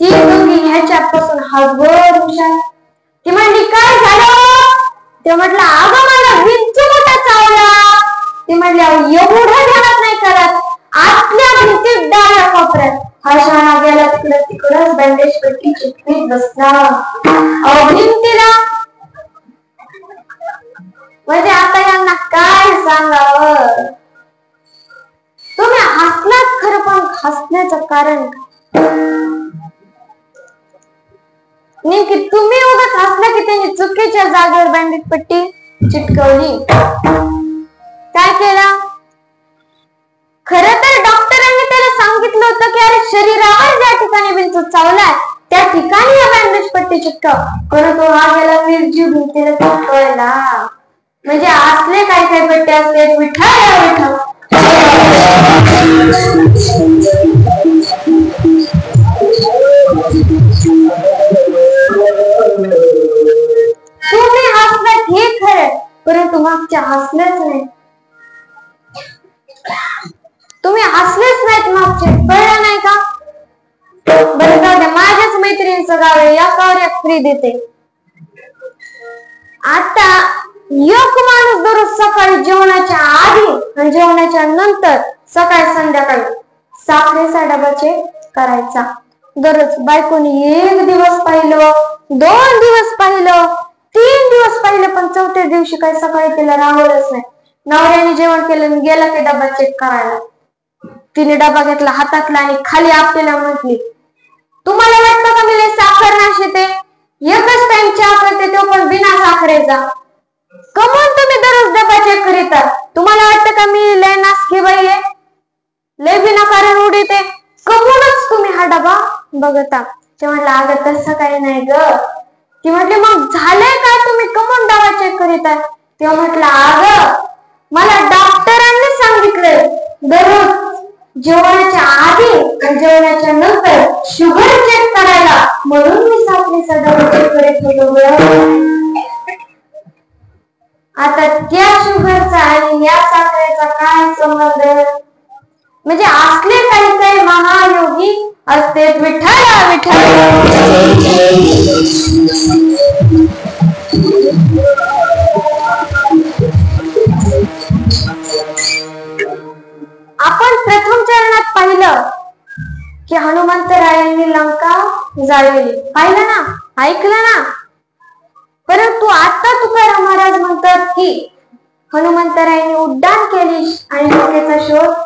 ती दोघी ह्याच्यापासून हळूहळू हुशार. ती म्हणली काय झालं? ते म्हटलं अगं मला विंचू मोठा चावला. ती म्हणली एवढं ध्यानात नाही करत, आतल्या भिंतीत डाव्या कोपऱ्यात. हा शाळा गेला तिकडे तिकडच बँडेज पट्टी चिटकीत बसला भिंतीला. म्हणजे आता यांना काय सांगावं. तुम्ही हसलात खरं, पण हसण्याचं कारण नेमकी तुम्ही उगाच हसला की त्यांनी चुकीच्या जागेवर बँडेज पट्टी चिटकवली. काय केलं? खरं तर डॉक्टरांनी त्याला सांगितलं होतं की अरे शरीरावर ज्या ठिकाणी विंचू चावलाय त्या ठिकाणी या बँडेज पट्टी चिटकव. परंतु हा गेला निर्जीव भिंतीला चिटकवायला. म्हणजे असले काय काय पट्टे असते. विठ्ठल विठ्ठल. तुम्ही हसलात हे खरं, परंतु मागच्या हसलंच नाही. तुम्ही हसलेच नाहीत मागचे, कळलं नाही का? बरं जाऊ द्या, माझ्याच मैत्रिणीचं गाव आहे, या कावर एक फ्री देते. आता एक माणूस दररोज सकाळी जेवणाच्या आधी आणि जेवणाच्या नंतर सकाळी संध्याकाळी साखरेचा डबा चेक करायचा. दररोज बायकोनी 1 दिवस पाहिलं, 2 दिवस पाहिलं, 3 दिवस पाहिलं, पण 4थ्या दिवशी काही सकाळी तिला राहवलंच नाही. नवऱ्याने जेवण केलं, गेला की डबा चेक करायला. तिने डबा घेतला हातातला आणि खाली आपल्याला म्हटली तुम्हाला वाटतं का मी साखर नाशी ते एकच टाइम चहा करते, तो पण बिना साखरेचा. कमून तुम्ही दररोज डबा चेक करीतात. तुम्हाला वाटतं का मी लय नासकी बाई आहे, लय विनाकारण उडीते, कमूनच तुम्ही हा डबा बघता. ते म्हटलं अगं तसं काही नाही ग. ती म्हटली मग झालंय काय, तुम्ही कमून डबा चेक करीतात? तेव्हा म्हटलं अगं मला डॉक्टरांनी सांगितलंय दररोज जेवणाच्या आधी आणि जेवणाच्या नंतर शुगर चेक करायला, म्हणून मी साखरेचा डबा चेक करीत होतो. आता त्या शुगरचा आणि या साखरेचा काय संबंध? म्हणजे असले काही काही महायोगी असते. विठ्ठल विठ्ठल. आपण प्रथम चरणात पाहिलं की हनुमंतरायांनी लंका जाळली. पाहिलं ना, ऐकलं ना. परंतु आता तुकाराम महाराज म्हणतात की हनुमंतरायांनी उड्डाण केली आणि लंकेचा शोध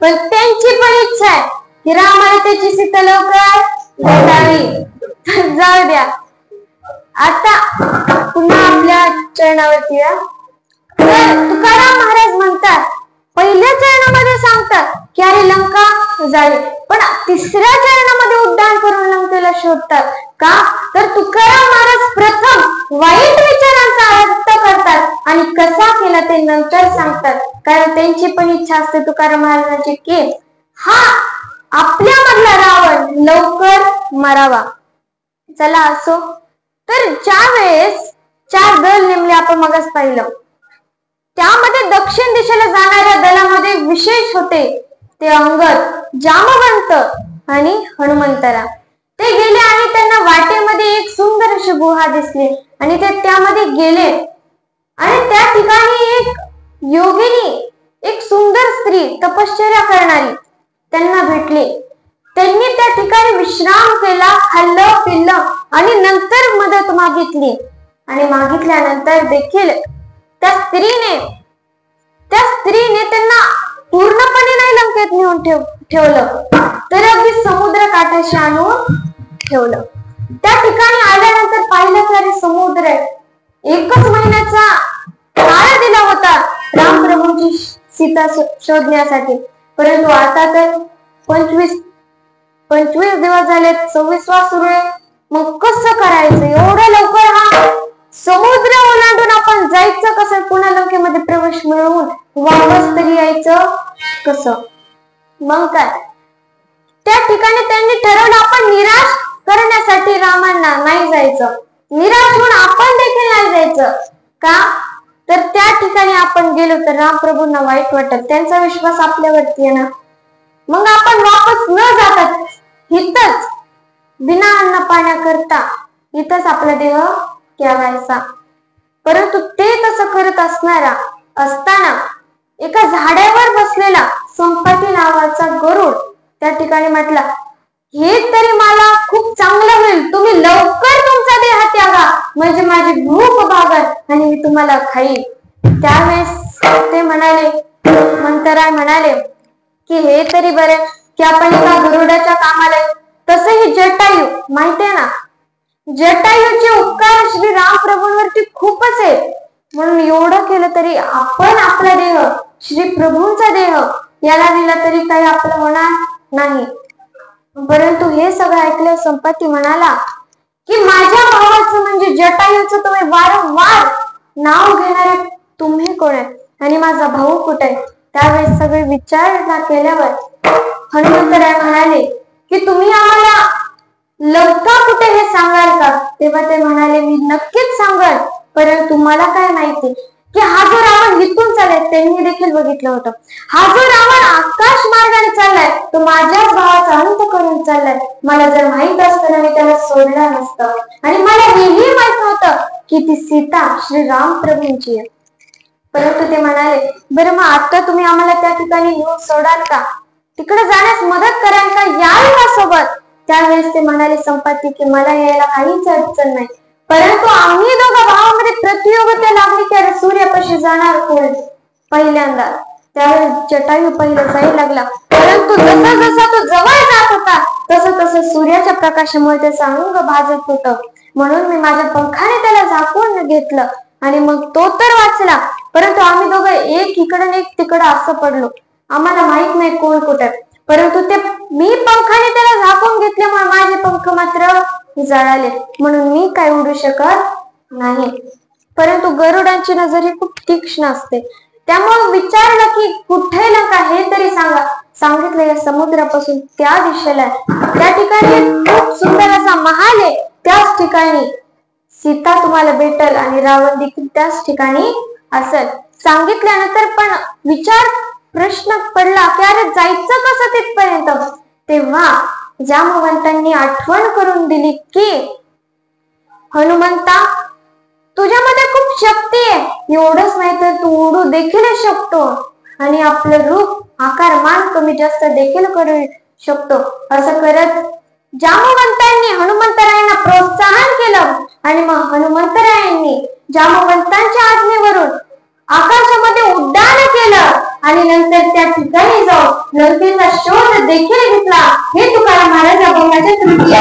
पण त्यांची पण इच्छा आहे की रामाला त्याची सीता लवकर भेटावी. जाऊ द्या, आता पुन्हा आपल्या चरणावरती या. तर तुकाराम महाराज म्हणतात, पहिल्या चरणामध्ये सांगतात की अरे लंका जावी, पण तिसऱ्या चरणामध्ये उड्डाण करून लंकेला शोधतात. का तर तुकाराम महाराज प्रथम वाईट विचारांचा अर्थ करतात आणि कसा केला ते नंतर सांगतात. कारण त्यांची पण इच्छा असते तुकाराम महाराजांची की हा आपल्या मधला रावण लवकर मरावा. चला असो, तर ज्या वेळेस 4 दल नेमले आपण मगच पाहिलं, त्यामध्ये दक्षिण दिशेला जाणाऱ्या दलामध्ये विशेष होते ते अंगद, जामवंत आणि हनुमंतरा. ते गेले आणि त्यांना वाटेमध्ये एक सुंदर अशी गुहा दिसली आणि ते त्यामध्ये गेले आणि त्या ठिकाणी एक योगिनी, एक सुंदर स्त्री तपश्चर्या करणारी त्यांना भेटली. त्यांनी त्या ठिकाणी विश्राम केला, खाल्लं पिल्लं आणि नंतर मदत मागितली. आणि मागितल्यानंतर देखील त्या स्त्रीने त्यांना पूर्णपणे नाही लंकेत नेऊन ठेवलं, तर अगदी समुद्र काठाशी आणून ठेवलं. त्या ठिकाणी आल्यानंतर पाहिलं तर समुद्र 1 महिन्याचा काळ दिला होता रामप्रभूंची सीता शोधण्यासाठी, परंतु आता तर 25 दिवस झाले, 26वा सुरू आहे. मग कसं करायचं? एवढं लवकर हा समुद्र ओलांडून आपण जायचं कसं? पुन्हा लंकेमध्ये प्रवेश मिळवून वापस तरी यायचं कसं? मग काय, त्या ठिकाणी त्यांनी ठरवलं आपण निराश करण्यासाठी रामांना नाही जायचं, निराश होऊन आपण देखील नाही जायचं. का तर त्या ठिकाणी आपण गेलो तर रामप्रभूंना वाईट वाटत, त्यांचा विश्वास आपल्यावरती आहे ना. मग आपण वापस न जाता इथंच बिना अन्न पाण्याकरता इथंच आपला देह ठेवायचा. परंतु ते तसं करत असताना एका झाडावर बसलेला संपती नावाचा गरुड त्या ठिकाणी म्हटला, हे तरी मला खूप चांगलं होईल, तुम्ही लवकर तुमचा देह त्यागा, म्हणजे माझी भूक भागल आणि मी तुम्हाला खाईल. त्यावेळेस ते म्हणाले, मंतराय म्हणाले की हे तरी बरे की आपण एका गरुडाच्या कामाला. तसंही जटायू माहितीये ना, जटायूचे उपकार श्री राम प्रभूंवरती खूपच आहे, म्हणून एवढं केलं तरी आपण आपला देह, श्री प्रभूंचा देह याला दिला तरी काही आपलं होणार नाही. परंतु हे सगळं ऐकलं संपत्ती म्हणाला की माझ्या भावाचं म्हणजे जटायूचं तुम्ही वारंवार नाव घेणारे तुम्ही कोण आहे आणि माझा भाऊ कुठे आहे? त्यावेळेस सगळे विचारणा केल्यावर हनुमंतराय म्हणाले की तुम्ही आम्हाला लंका कुठे हे सांगाल का? तेव्हा ते म्हणाले, मी नक्कीच सांगाल, परंतु मला काय माहिती की हा जो रावण इथून चाललाय त्यांनी देखील बघितलं होतं. हा जो रावण आकाश मार्गाने चाललाय तो माझ्याच भावाचा अंत करून चाललाय. मला जर माहित असतं ना मी त्याला सोडलं नसतं. आणि मला हेही माहित नव्हतं की ती सीता श्री राम प्रभूंची आहे. परंतु ते म्हणाले, बरं मग आता तुम्ही आम्हाला त्या ठिकाणी नेऊन सोडाल का? तिकडे जाण्यास मदत कराल का? याल का सोबत? त्यावेळेस ते म्हणाले संपाती की मला यायला काहीच अडचण नाही, परंतु आम्ही दोघं भावामध्ये प्रतियोगिता लागली की सूर्यापाशी जाणार कोण पहिल्यांदा. त्यावेळेस जटायू पहिला जायला लागला, परंतु जसा जसा तो जवळ जात होता तसं तसं सूर्याच्या प्रकाशामुळे त्याचं अंग भाजत होतं. म्हणून मी माझ्या पंखाने त्याला झाकून घेतलं आणि मग तो तर वाचला, परंतु आम्ही दोघं एक इकडं एक तिकडं असं पडलो. आम्हाला माहित नाही कोण कुठे, परंतु ते मी पंखाने त्याला झाकून घेतल्यामुळे माझे पंख मात्र जळाले, म्हणून मी काय उडू शकत नाही. परंतु गरुडांची नजर ही खूप तीक्ष्ण असते. त्यामुळे विचारलं की कुठे लंका हे तरी सांगा. सांगितलं या समुद्रापासून त्या दिशेला. त्या ठिकाणी खूप सुंदर असा महाल आहे, त्याच ठिकाणी सीता तुम्हाला भेटल आणि रावण देखील त्याच ठिकाणी असेल. सांगितल्यानंतर पण प्रश्न पडला की अरे जायचं कसं तिथपर्यंत. तेव्हा जामवंतांनी आठवण करून दिली की हनुमंता तुझ्यामध्ये खूप शक्ती आहे, एवढंच नाही तर तू उडू देखील शकतो आणि आपलं रूप आकार मान कमी जास्त देखील करू शकतो. असं करत जामवंतांनी हनुमंतरायांना प्रोत्साहन केलं आणि मग हनुमंतरायांनी जामवंतांच्या आज्ञेवरून आकाशामध्ये उड्डाण केलं आणि नंतर त्या ठिकाणी जाऊन लंकेचा शोध देखील घेतला. हे तुकाराम महाराज अभंगाच्या तृतीय